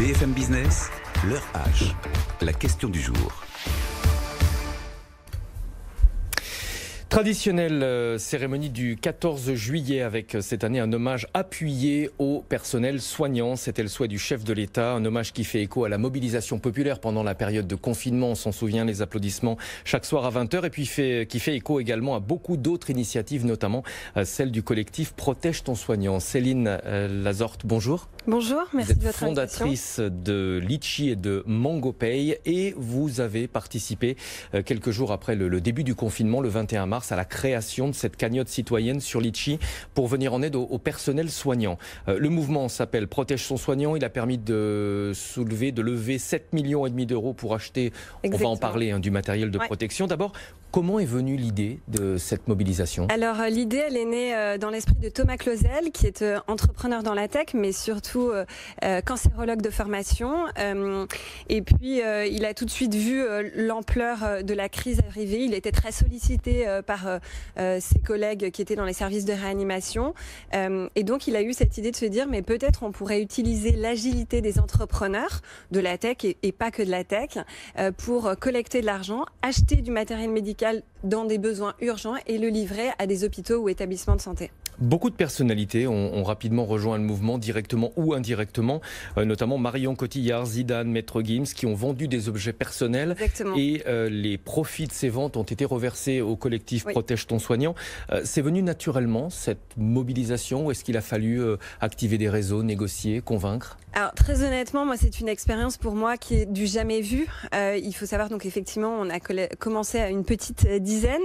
BFM Business, l'heure H, la question du jour. Traditionnelle cérémonie du 14 juillet avec cette année un hommage appuyé au personnel soignant. C'était le souhait du chef de l'État, un hommage qui fait écho à la mobilisation populaire pendant la période de confinement. On s'en souvient, les applaudissements chaque soir à 20h et puis qui fait écho également à beaucoup d'autres initiatives, notamment celle du collectif Protège ton soignant. Céline Lazorte, bonjour. Bonjour, merci de votre invitation. Vous êtes fondatrice de Litchi et de MangoPay et vous avez participé quelques jours après le début du confinement, le 21 mars, à la création de cette cagnotte citoyenne sur Litchi pour venir en aide au personnel soignant. Le mouvement s'appelle Protège son soignant. Il a permis de lever 7,5 millions d'euros pour acheter, Exactement. On va en parler, du matériel de protection. D'abord, comment est venue l'idée de cette mobilisation ? Alors l'idée, elle est née dans l'esprit de Thomas Clausel, qui est entrepreneur dans la tech, mais surtout cancérologue de formation. Et puis il a tout de suite vu l'ampleur de la crise arriver. Il était très sollicité par ses collègues qui étaient dans les services de réanimation. Et donc il a eu cette idée de se dire, mais peut-être on pourrait utiliser l'agilité des entrepreneurs de la tech et pas que de la tech pour collecter de l'argent, acheter du matériel médical dans des besoins urgents et le livrer à des hôpitaux ou établissements de santé. Beaucoup de personnalités ont rapidement rejoint le mouvement, directement ou indirectement, notamment Marion Cotillard, Zidane, Maître Gims, qui ont vendu des objets personnels. Exactement. Et les profits de ces ventes ont été reversés au collectif Protège ton soignant. C'est venu naturellement, cette mobilisation, ou est-ce qu'il a fallu activer des réseaux, négocier, convaincre ? Alors très honnêtement, moi c'est une expérience pour moi qui est du jamais vu. Il faut savoir donc effectivement on a commencé à une petite dizaine.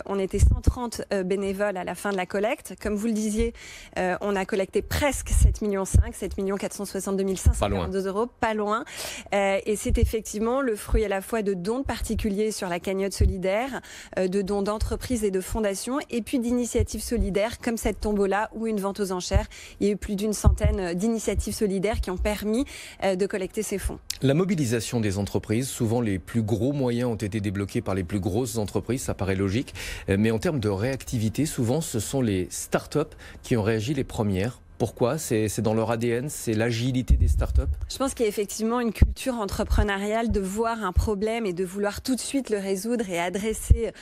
On était 130 bénévoles à la fin de la collecte. Comme vous le disiez, on a collecté presque 7,5 millions, 7 462 542 euros, pas loin. Et c'est effectivement le fruit à la fois de dons de particuliers sur la cagnotte solidaire, de dons d'entreprises et de fondations, et puis d'initiatives solidaires comme cette tombola ou une vente aux enchères. Il y a eu plus d'une centaine d'initiatives solidaires qui ont permis de collecter ces fonds. La mobilisation des entreprises, souvent les plus gros moyens ont été débloqués par les plus grosses entreprises, ça paraît logique, mais en termes de réactivité, souvent ce sont les startups qui ont réagi les premières. Pourquoi ? C'est dans leur ADN, c'est l'agilité des startups ? Je pense qu'il y a effectivement une culture entrepreneuriale de voir un problème et de vouloir tout de suite le résoudre et adresser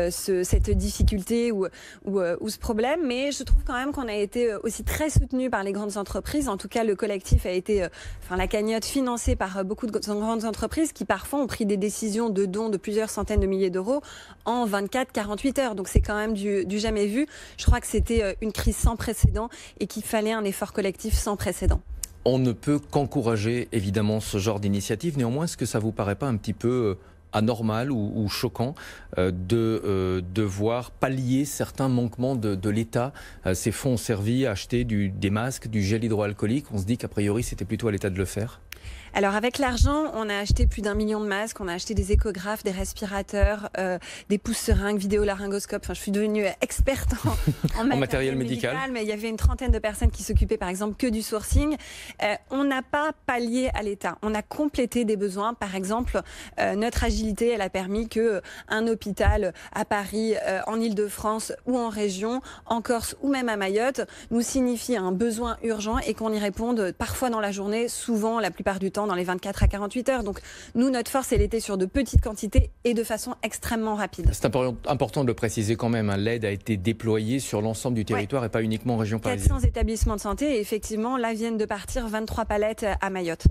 cette difficulté ou ce problème. Mais je trouve quand même qu'on a été aussi très soutenu par les grandes entreprises. En tout cas, le collectif a été, la cagnotte financée par beaucoup de grandes entreprises qui parfois ont pris des décisions de dons de plusieurs centaines de milliers d'euros en 24-48 heures. Donc c'est quand même du jamais vu. Je crois que c'était une crise sans précédent et qu'il fallait un effort collectif sans précédent. On ne peut qu'encourager évidemment ce genre d'initiative. Néanmoins, est-ce que ça vous paraît pas un petit peu anormal ou choquant de devoir pallier certains manquements de l'État ? Ces fonds ont servi à acheter des masques, du gel hydroalcoolique. On se dit qu'a priori, c'était plutôt à l'État de le faire. Alors avec l'argent, on a acheté plus d'1 million de masques, on a acheté des échographes, des respirateurs, des pousse-seringues, vidéolaryngoscopes. Enfin, je suis devenue experte en matériel médical, mais il y avait une trentaine de personnes qui s'occupaient par exemple que du sourcing. On n'a pas pallié à l'État, on a complété des besoins. Par exemple, notre agilité, elle a permis que un hôpital à Paris, en Île-de-France ou en région, en Corse ou même à Mayotte, nous signifie un besoin urgent et qu'on y réponde parfois dans la journée, souvent la plupart du temps dans les 24 à 48 heures. Donc nous, notre force, elle était sur de petites quantités et de façon extrêmement rapide. C'est important de le préciser quand même. L'aide a été déployée sur l'ensemble du territoire et pas uniquement en région parisienne. 400 établissements de santé et effectivement, là viennent de partir 23 palettes à Mayotte.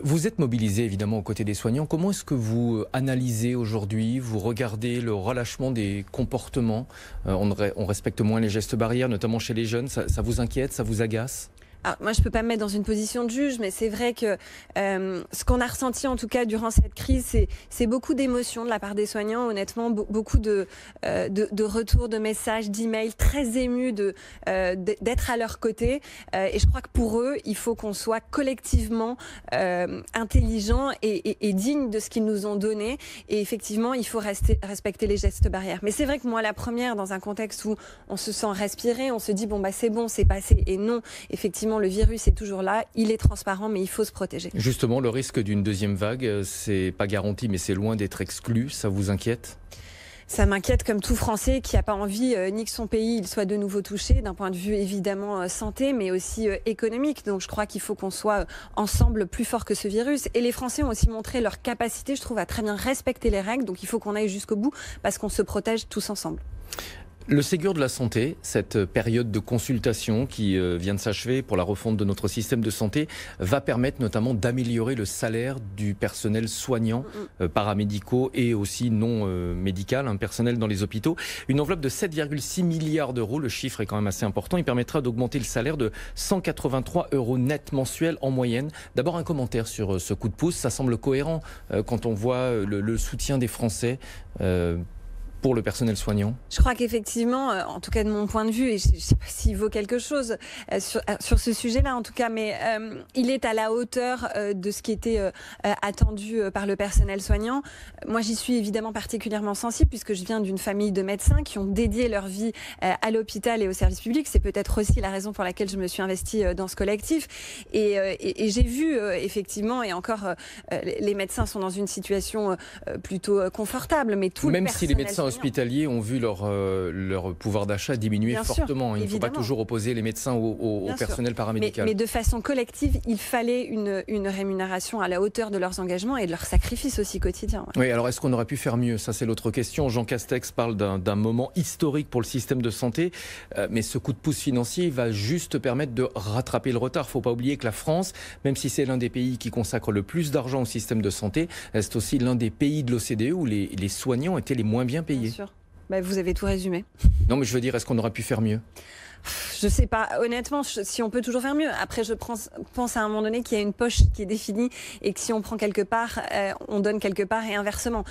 Vous êtes mobilisé évidemment aux côtés des soignants. Comment est-ce que vous analysez aujourd'hui, vous regardez le relâchement des comportements ? On respecte moins les gestes barrières, notamment chez les jeunes. Ça vous inquiète, ça vous agace ? Alors, moi, je peux pas me mettre dans une position de juge, mais c'est vrai que ce qu'on a ressenti, en tout cas, durant cette crise, c'est beaucoup d'émotions de la part des soignants. Honnêtement, beaucoup de retours, de messages, d'emails très émus d'être à leur côté. Et je crois que pour eux, il faut qu'on soit collectivement intelligent et digne de ce qu'ils nous ont donné. Et effectivement, il faut respecter les gestes barrières. Mais c'est vrai que moi, la première, dans un contexte où on se sent respirer, on se dit bon bah c'est bon, c'est passé. Et non, effectivement, le virus est toujours là, il est transparent, mais il faut se protéger. Justement, le risque d'une deuxième vague, c'est pas garanti, mais c'est loin d'être exclu. Ça vous inquiète ? Ça m'inquiète comme tout Français qui n'a pas envie ni que son pays il soit de nouveau touché d'un point de vue évidemment santé mais aussi économique. Donc je crois qu'il faut qu'on soit ensemble plus fort que ce virus. Et les Français ont aussi montré leur capacité, je trouve, à très bien respecter les règles. Donc il faut qu'on aille jusqu'au bout parce qu'on se protège tous ensemble. Le Ségur de la santé, cette période de consultation qui vient de s'achever pour la refonte de notre système de santé, va permettre notamment d'améliorer le salaire du personnel soignant, paramédicaux et aussi non médical, personnel dans les hôpitaux. Une enveloppe de 7,6 milliards d'euros, le chiffre est quand même assez important, il permettra d'augmenter le salaire de 183 € net mensuels en moyenne. D'abord un commentaire sur ce coup de pouce, ça semble cohérent quand on voit le soutien des Français pour le personnel soignant? Je crois qu'effectivement, en tout cas de mon point de vue, et je ne sais pas s'il vaut quelque chose sur ce sujet-là en tout cas, mais il est à la hauteur de ce qui était attendu par le personnel soignant. Moi, j'y suis évidemment particulièrement sensible puisque je viens d'une famille de médecins qui ont dédié leur vie à l'hôpital et au service public. C'est peut-être aussi la raison pour laquelle je me suis investie dans ce collectif. Et j'ai vu effectivement, et encore, les médecins sont dans une situation plutôt confortable, mais tout le personnel si les médecins hospitaliers ont vu leur pouvoir d'achat diminuer fortement. Il ne faut pas toujours opposer les médecins au personnel paramédical. Mais de façon collective, il fallait une rémunération à la hauteur de leurs engagements et de leurs sacrifices aussi quotidiens. Oui, alors est-ce qu'on aurait pu faire mieux? Ça, c'est l'autre question. Jean Castex parle d'un moment historique pour le système de santé, mais ce coup de pouce financier va juste permettre de rattraper le retard. Il ne faut pas oublier que la France, même si c'est l'un des pays qui consacre le plus d'argent au système de santé, c'est aussi l'un des pays de l'OCDE où les soignants étaient les moins bien payés. Bien sûr. Vous avez tout résumé. Non, mais je veux dire, est-ce qu'on aurait pu faire mieux? Je sais pas, honnêtement, si on peut toujours faire mieux. Après, je pense à un moment donné qu'il y a une poche qui est définie et que si on prend quelque part, on donne quelque part et inversement.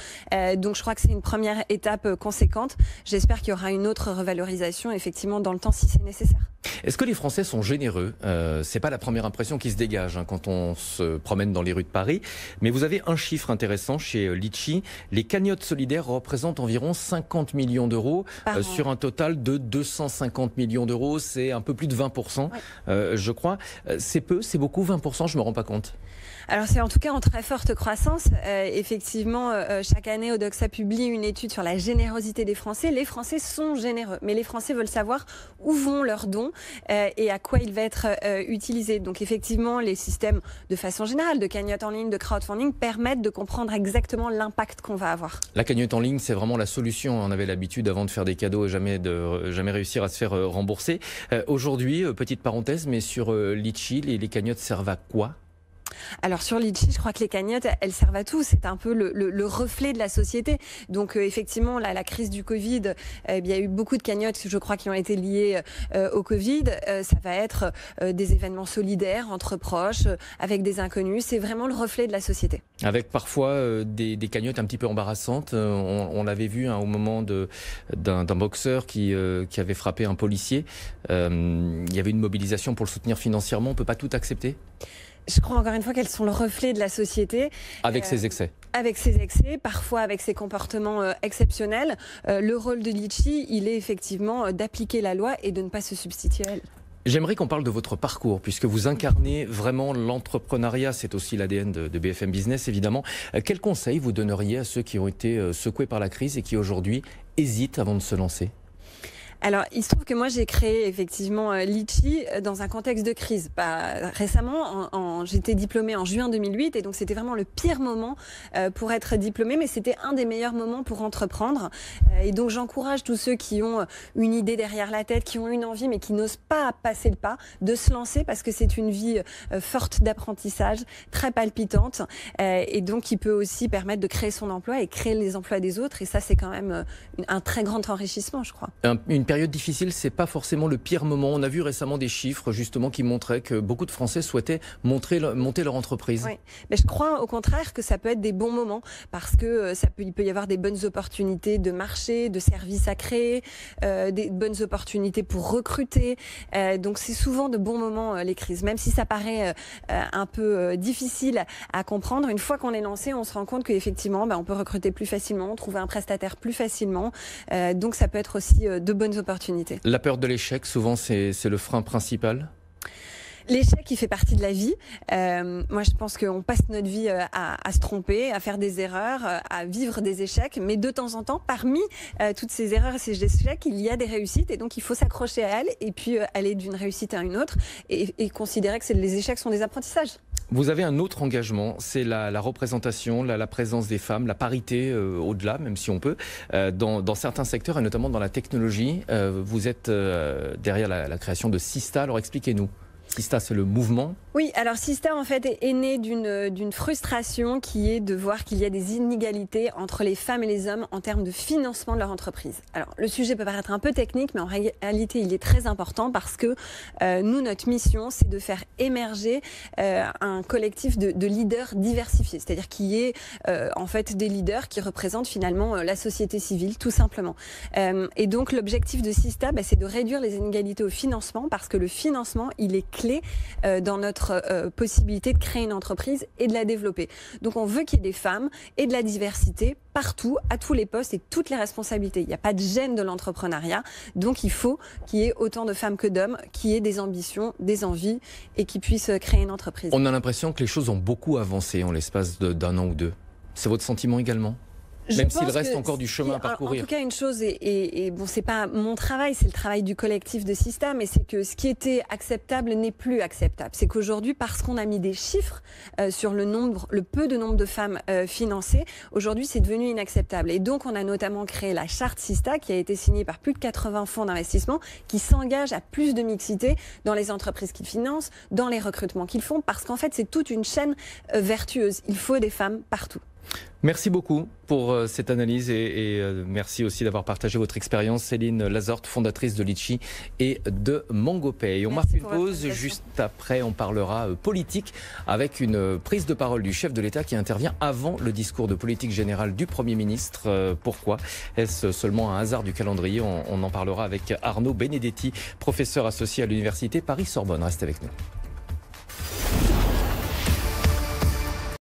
Donc je crois que c'est une première étape conséquente. J'espère qu'il y aura une autre revalorisation, effectivement, dans le temps si c'est nécessaire. Est-ce que les Français sont généreux? C'est pas la première impression qui se dégage quand on se promène dans les rues de Paris. Mais vous avez un chiffre intéressant chez Litchi. Les cagnottes solidaires représentent environ 50 millions d'euros sur un total de 250 millions d'euros. C'est un peu plus de 20%, je crois. C'est peu, c'est beaucoup, 20%, je me rends pas compte. Alors c'est en tout cas en très forte croissance. Effectivement, chaque année, Odoxa publie une étude sur la générosité des Français. Les Français sont généreux, mais les Français veulent savoir où vont leurs dons et à quoi il va être utilisé. Donc effectivement, les systèmes de façon générale, de cagnotte en ligne, de crowdfunding, permettent de comprendre exactement l'impact qu'on va avoir. La cagnotte en ligne, c'est vraiment la solution. On avait l'habitude avant de faire des cadeaux et jamais réussir à se faire rembourser. Aujourd'hui, petite parenthèse, mais sur Litchi, les cagnottes servent à quoi? Alors sur Litchi, je crois que les cagnottes, elles servent à tout. C'est un peu le reflet de la société. Donc effectivement, là, la crise du Covid, il y a eu beaucoup de cagnottes, je crois, qui ont été liées au Covid. Ça va être des événements solidaires entre proches, avec des inconnus. C'est vraiment le reflet de la société. Avec parfois des cagnottes un petit peu embarrassantes. On l'avait vu au moment d'un boxeur qui avait frappé un policier. Il y avait une mobilisation pour le soutenir financièrement. On ne peut pas tout accepter? Je crois encore une fois qu'elles sont le reflet de la société. Avec ses excès. Avec ses excès, parfois avec ses comportements exceptionnels. Le rôle de Litchi, il est effectivement d'appliquer la loi et de ne pas se substituer à elle. J'aimerais qu'on parle de votre parcours, puisque vous incarnez vraiment l'entrepreneuriat. C'est aussi l'ADN de BFM Business, évidemment. Quels conseils vous donneriez à ceux qui ont été secoués par la crise et qui aujourd'hui hésitent avant de se lancer ? Alors, il se trouve que moi, j'ai créé effectivement Litchi dans un contexte de crise. Récemment, j'étais diplômée en juin 2008 et donc c'était vraiment le pire moment pour être diplômée, mais c'était un des meilleurs moments pour entreprendre. Et donc, j'encourage tous ceux qui ont une idée derrière la tête, qui ont une envie, mais qui n'osent pas passer le pas, de se lancer parce que c'est une vie forte d'apprentissage, très palpitante et donc qui peut aussi permettre de créer son emploi et créer les emplois des autres. Et ça, c'est quand même un très grand enrichissement, je crois. Une période difficile, c'est pas forcément le pire moment. On a vu récemment des chiffres justement qui montraient que beaucoup de Français souhaitaient monter leur entreprise. Oui, mais je crois au contraire que ça peut être des bons moments parce que il peut y avoir des bonnes opportunités de marché, de services à créer, des bonnes opportunités pour recruter. Donc c'est souvent de bons moments les crises, même si ça paraît un peu difficile à comprendre. Une fois qu'on est lancé, on se rend compte qu'effectivement, on peut recruter plus facilement, trouver un prestataire plus facilement. Donc ça peut être aussi de bonnes opportunités. La peur de l'échec, souvent, c'est le frein principal? L'échec, il fait partie de la vie. Moi, je pense qu'on passe notre vie à se tromper, à faire des erreurs, à vivre des échecs. Mais de temps en temps, parmi toutes ces erreurs et ces échecs, il y a des réussites. Et donc, il faut s'accrocher à elles et puis aller d'une réussite à une autre et considérer que les échecs sont des apprentissages. Vous avez un autre engagement, c'est la représentation, la présence des femmes, la parité au-delà, même si on peut, dans certains secteurs et notamment dans la technologie. Vous êtes derrière la création de Sista, alors expliquez-nous. Sista, c'est le mouvement. Oui, alors Sista, en fait, est né d'une frustration qui est de voir qu'il y a des inégalités entre les femmes et les hommes en termes de financement de leur entreprise. Alors, le sujet peut paraître un peu technique, mais en réalité, il est très important parce que nous, notre mission, c'est de faire émerger un collectif de leaders diversifiés, c'est-à-dire qu'il y ait en fait des leaders qui représentent finalement la société civile, tout simplement. Et donc, l'objectif de Sista, c'est de réduire les inégalités au financement parce que le financement, il est clé dans notre possibilité de créer une entreprise et de la développer. Donc on veut qu'il y ait des femmes et de la diversité partout, à tous les postes et toutes les responsabilités. Il n'y a pas de gêne de l'entrepreneuriat, donc il faut qu'il y ait autant de femmes que d'hommes qui aient des ambitions, des envies et qui puissent créer une entreprise. On a l'impression que les choses ont beaucoup avancé en l'espace d'un an ou deux. C'est votre sentiment également ? Même s'il reste encore du chemin à parcourir. En tout cas, une chose, et bon, c'est pas mon travail, c'est le travail du collectif de Sista, mais c'est que ce qui était acceptable n'est plus acceptable. C'est qu'aujourd'hui, parce qu'on a mis des chiffres sur le peu de nombre de femmes financées, aujourd'hui, c'est devenu inacceptable. Et donc, on a notamment créé la charte Sista, qui a été signée par plus de 80 fonds d'investissement, qui s'engagent à plus de mixité dans les entreprises qu'ils financent, dans les recrutements qu'ils font, parce qu'en fait, c'est toute une chaîne vertueuse. Il faut des femmes partout. Merci beaucoup pour cette analyse et merci aussi d'avoir partagé votre expérience. Céline Lazorte, fondatrice de Litchi et de MangoPay. On marque une pause, juste après on parlera politique avec une prise de parole du chef de l'État qui intervient avant le discours de politique générale du Premier ministre. Pourquoi ? Est-ce seulement un hasard du calendrier ? On en parlera avec Arnaud Benedetti, professeur associé à l'Université Paris-Sorbonne. Restez avec nous.